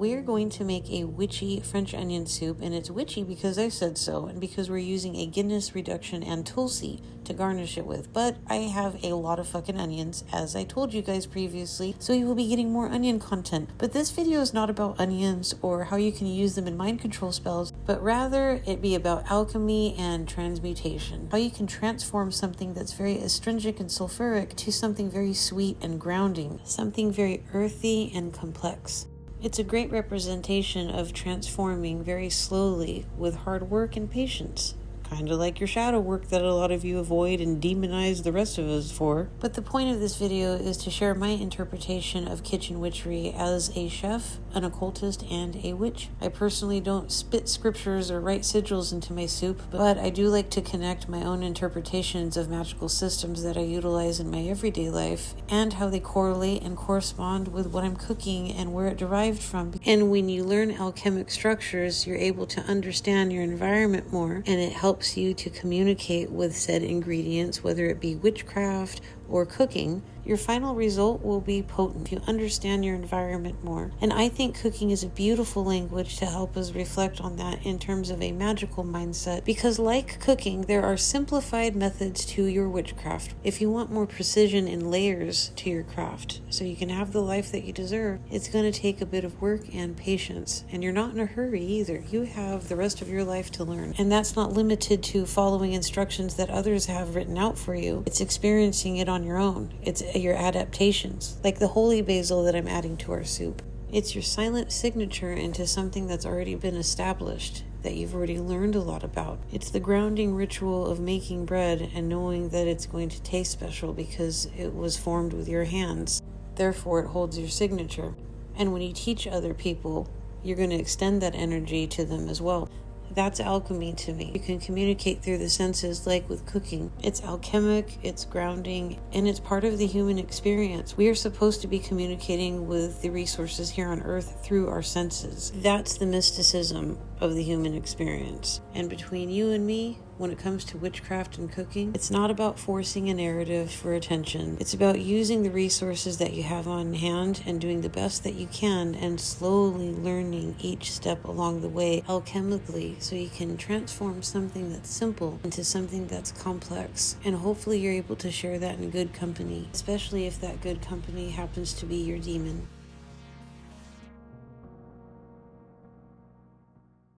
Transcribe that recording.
we're going to make a witchy French onion soup, and it's witchy because I said so, and because we're using a Guinness reduction and tulsi to garnish it with. But I have a lot of fucking onions, as I told you guys previously, so you will be getting more onion content. But this video is not about onions or how you can use them in mind control spells, but rather it be about alchemy and transmutation. How you can transform something that's very astringent and sulfuric to something very sweet and grounding, something very earthy and complex. It's a great representation of transforming very slowly with hard work and patience. Kind of like your shadow work that a lot of you avoid and demonize the rest of us for. But the point of this video is to share my interpretation of kitchen witchery as a chef, an occultist, and a witch. I personally don't spit scriptures or write sigils into my soup, but I do like to connect my own interpretations of magical systems that I utilize in my everyday life and how they correlate and correspond with what I'm cooking and where it derived from. And when you learn alchemic structures, you're able to understand your environment more, and it helps you to communicate with said ingredients, whether it be witchcraft or cooking. Your final result will be potent. You understand your environment more. And I think cooking is a beautiful language to help us reflect on that in terms of a magical mindset, because like cooking, there are simplified methods to your witchcraft. If you want more precision and layers to your craft so you can have the life that you deserve, it's going to take a bit of work and patience. And you're not in a hurry either. You have the rest of your life to learn. And that's not limited to following instructions that others have written out for you. It's experiencing it on your own. It's your adaptations, like the holy basil that I'm adding to our soup. It's your silent signature into something that's already been established, that you've already learned a lot about. It's the grounding ritual of making bread and knowing that it's going to taste special because it was formed with your hands. Therefore, it holds your signature. And when you teach other people, you're going to extend that energy to them as well. That's alchemy to me. You can communicate through the senses like with cooking. It's alchemic, it's grounding, and it's part of the human experience. We are supposed to be communicating with the resources here on Earth through our senses. That's the mysticism of the human experience. And between you and me, when it comes to witchcraft and cooking, it's not about forcing a narrative for attention. It's about using the resources that you have on hand and doing the best that you can and slowly learning each step along the way alchemically so you can transform something that's simple into something that's complex. And hopefully you're able to share that in good company, especially if that good company happens to be your demon.